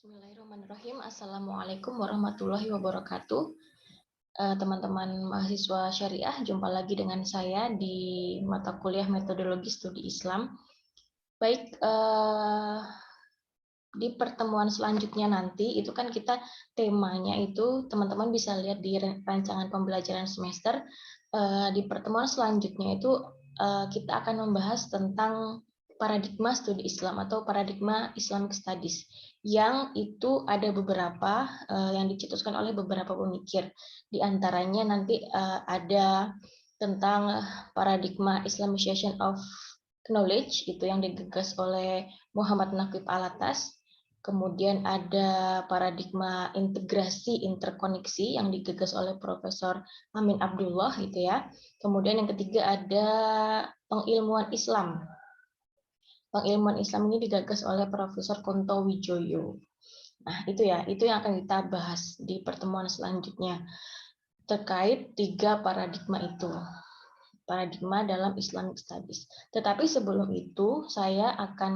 Bismillahirrahmanirrahim. Assalamualaikum warahmatullahi wabarakatuh. Teman-teman mahasiswa syariah, jumpa lagi dengan saya di mata kuliah Metodologi Studi Islam. Baik, di pertemuan selanjutnya nanti, itu kan kita temanya itu, teman-teman bisa lihat di rancangan pembelajaran semester. Di pertemuan selanjutnya itu kita akan membahas tentang paradigma studi Islam atau paradigma Islamic Studies, yang itu ada beberapa yang dicetuskan oleh beberapa pemikir. Di antaranya nanti ada tentang paradigma Islamization of Knowledge, itu yang digagas oleh Muhammad Naqib Alatas. Kemudian ada paradigma integrasi interkoneksi yang digagas oleh Profesor Amin Abdullah, gitu ya. Kemudian yang ketiga ada pengilmuan Islam. Pengilmuan Islam ini digagas oleh Profesor Kunto Wijoyo. Nah, itu ya, itu yang akan kita bahas di pertemuan selanjutnya terkait 3 paradigma itu. Paradigma dalam Islamic Studies. Tetapi sebelum itu saya akan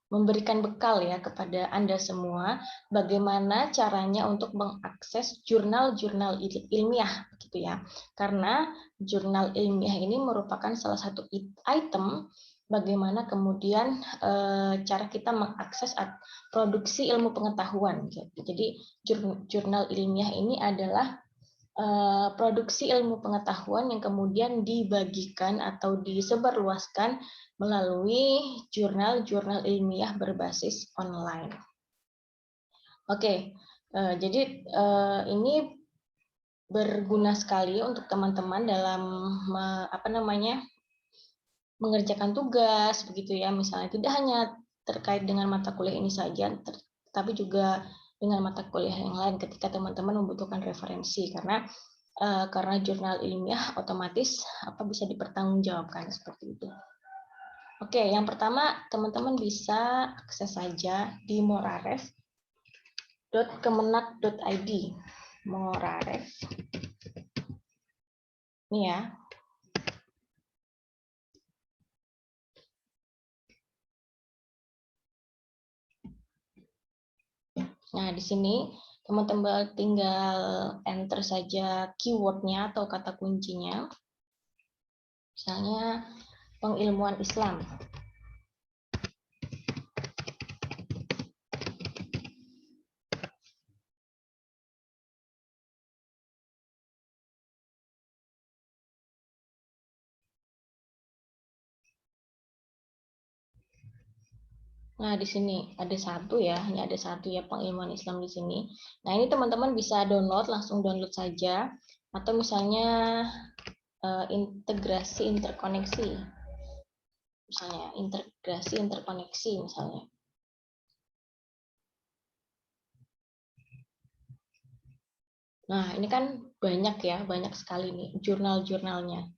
memberikan bekal ya kepada Anda semua bagaimana caranya untuk mengakses jurnal-jurnal ilmiah, gitu ya. Karena jurnal ilmiah ini merupakan salah satu item bagaimana kemudian cara kita mengakses produksi ilmu pengetahuan. Jadi jurnal ilmiah ini adalah produksi ilmu pengetahuan yang kemudian dibagikan atau disebarluaskan melalui jurnal-jurnal ilmiah berbasis online. Oke, jadi ini berguna sekali untuk teman-teman dalam mengerjakan tugas, begitu ya. Misalnya tidak hanya terkait dengan mata kuliah ini saja, tapi juga dengan mata kuliah yang lain ketika teman-teman membutuhkan referensi, karena jurnal ilmiah otomatis bisa dipertanggungjawabkan seperti itu. Oke, yang pertama teman-teman bisa akses saja di moraref.kemenak.id. Moraref. Ini ya. Nah, di sini teman-teman tinggal enter saja keyword-nya atau kata kuncinya. Misalnya pengilmuan Islam. Nah, di sini ada satu ya, ini ada satu ya pengilmuan Islam di sini. Nah, ini teman-teman bisa download, langsung download saja. Atau misalnya integrasi interkoneksi. Misalnya integrasi interkoneksi misalnya. Nah, ini kan banyak ya, banyak sekali nih jurnal-jurnalnya.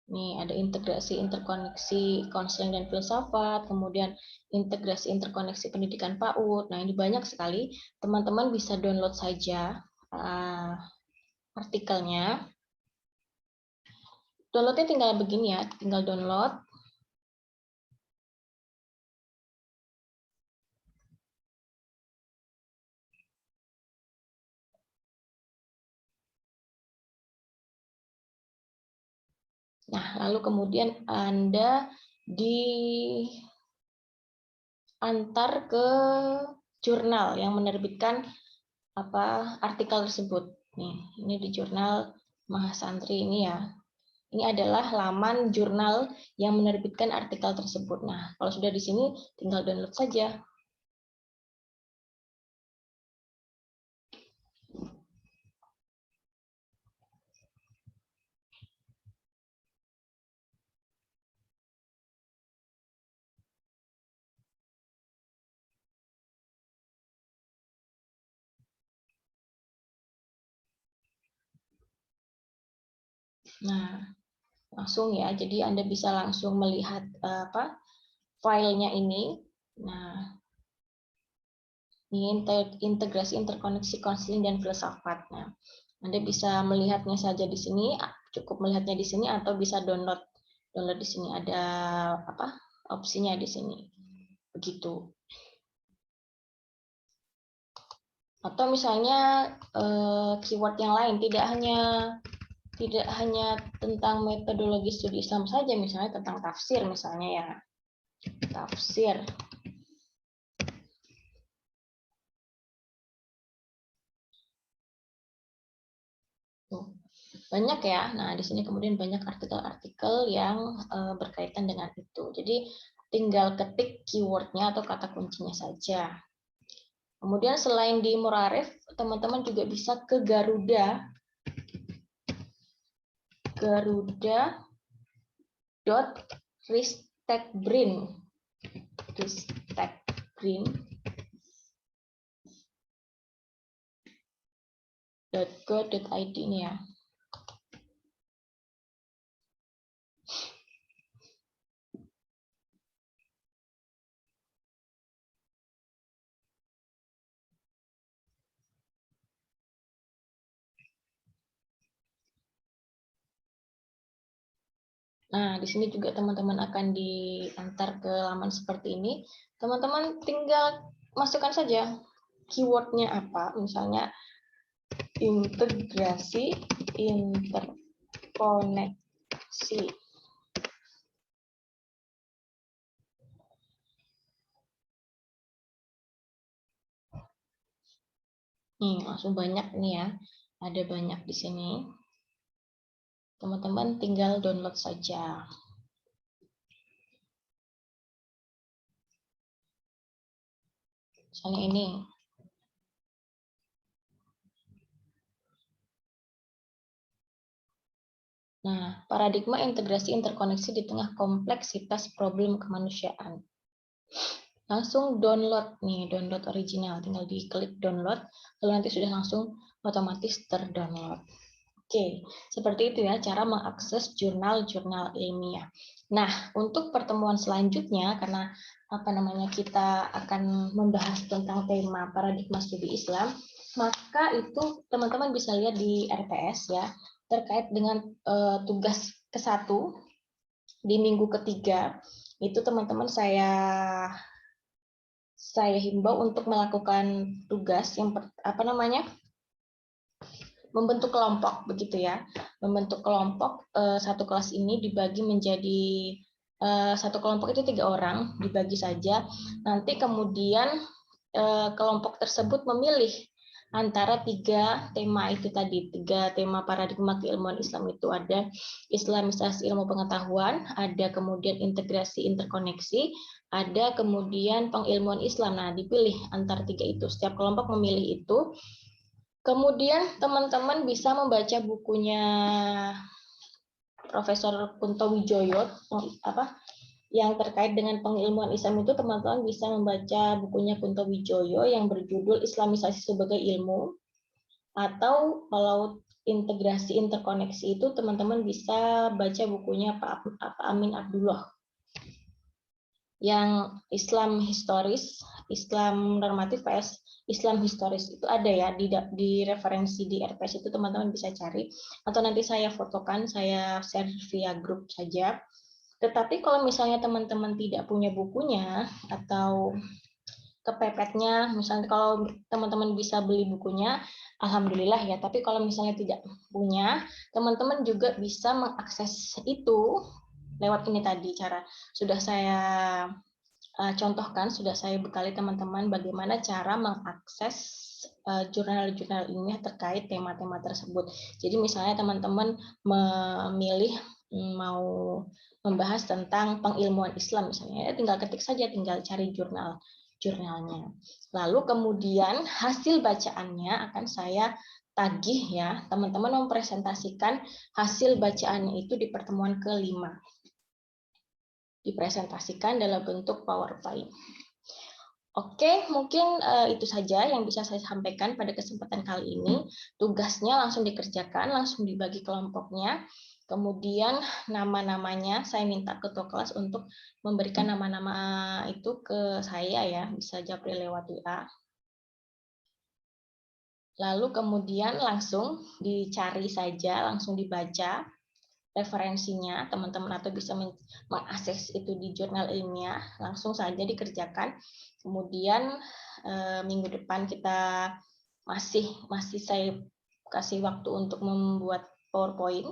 Nih, ada integrasi interkoneksi konseling dan filsafat, kemudian integrasi interkoneksi pendidikan PAUD. Nah, ini banyak sekali. Teman-teman bisa download saja artikelnya. Downloadnya tinggal begini ya, tinggal download. Nah, lalu kemudian Anda diantar ke jurnal yang menerbitkan artikel tersebut. Nih, ini di jurnal Mahasantri ini ya. Ini adalah laman jurnal yang menerbitkan artikel tersebut. Nah, kalau sudah di sini tinggal download saja. Nah, langsung ya. Jadi Anda bisa langsung melihat filenya ini. Nah, ini integrasi interkoneksi konseling dan filsafat. Nah, Anda bisa melihatnya saja di sini, cukup melihatnya di sini atau bisa download di sini, ada opsinya di sini. begitu. Atau misalnya keyword yang lain, tidak hanya tentang metodologi studi Islam saja, misalnya tentang tafsir misalnya ya. Tafsir. Banyak ya. Nah, di sini kemudian banyak artikel-artikel yang berkaitan dengan itu. Jadi tinggal ketik keywordnya atau kata kuncinya saja. Kemudian selain di Murarif, teman-teman juga bisa ke Garuda. Garuda.ristekbrin. ristekbrin.go.id ini ya. Nah, di sini juga teman-teman akan diantar ke laman seperti ini. Teman-teman tinggal masukkan saja keywordnya apa, misalnya integrasi, interkoneksi. Nih, langsung banyak nih ya. Ada banyak di sini. Teman-teman tinggal download saja. Misalnya ini. Nah, paradigma integrasi interkoneksi di tengah kompleksitas problem kemanusiaan. Langsung download nih, download original. Tinggal diklik download, lalu nanti sudah langsung otomatis terdownload. Oke, seperti itu ya cara mengakses jurnal-jurnal ilmiah. Nah, untuk pertemuan selanjutnya, karena kita akan membahas tentang tema paradigma studi Islam, maka itu teman-teman bisa lihat di RPS ya, terkait dengan tugas ke-1 di minggu ketiga. Itu teman-teman saya himbau untuk melakukan tugas yang membentuk kelompok begitu ya. Membentuk kelompok, satu kelas ini dibagi menjadi satu kelompok itu 3 orang, dibagi saja. Nanti kemudian kelompok tersebut memilih antara 3 tema itu tadi, 3 tema paradigma keilmuan Islam itu ada Islamisasi ilmu pengetahuan, ada kemudian integrasi interkoneksi, ada kemudian pengilmuan Islam. Nah, dipilih antara 3 itu. Setiap kelompok memilih itu. Kemudian teman-teman bisa membaca bukunya Profesor Kunto Wijoyo yang terkait dengan pengilmuan Islam itu. Teman-teman bisa membaca bukunya Kunto Wijoyo yang berjudul Islamisasi sebagai Ilmu, atau kalau integrasi interkoneksi itu teman-teman bisa baca bukunya Pak Amin Abdullah yang Islam historis, Islam normatif vs Islam historis. Itu ada ya di referensi di RPS itu, teman-teman bisa cari, atau nanti saya fotokan, saya share via grup saja. Tetapi kalau misalnya teman-teman tidak punya bukunya atau kepepetnya, misalnya kalau teman-teman bisa beli bukunya, alhamdulillah ya. Tapi kalau misalnya tidak punya, teman-teman juga bisa mengakses itu lewat ini tadi, cara sudah saya contohkan, sudah saya bekali teman-teman bagaimana cara mengakses jurnal-jurnal ilmiah terkait tema-tema tersebut. Jadi misalnya teman-teman memilih mau membahas tentang pengilmuan Islam misalnya, tinggal ketik saja, tinggal cari jurnalnya. Lalu kemudian hasil bacaannya akan saya tagih ya, teman-teman mempresentasikan hasil bacaannya itu di pertemuan ke-5. Dipresentasikan dalam bentuk PowerPoint. Oke, mungkin itu saja yang bisa saya sampaikan pada kesempatan kali ini. Tugasnya langsung dikerjakan, langsung dibagi kelompoknya. Kemudian nama-namanya saya minta ketua kelas untuk memberikan nama-nama itu ke saya ya, bisa japri lewat WA. Lalu kemudian langsung dicari saja, langsung dibaca. referensinya teman-teman atau bisa mengakses itu di jurnal ilmiah, langsung saja dikerjakan. Kemudian minggu depan kita masih saya kasih waktu untuk membuat PowerPoint.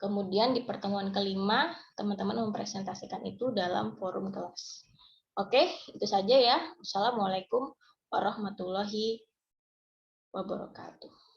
Kemudian di pertemuan kelima, teman-teman mempresentasikan itu dalam forum kelas. Oke, itu saja ya. Assalamualaikum warahmatullahi wabarakatuh.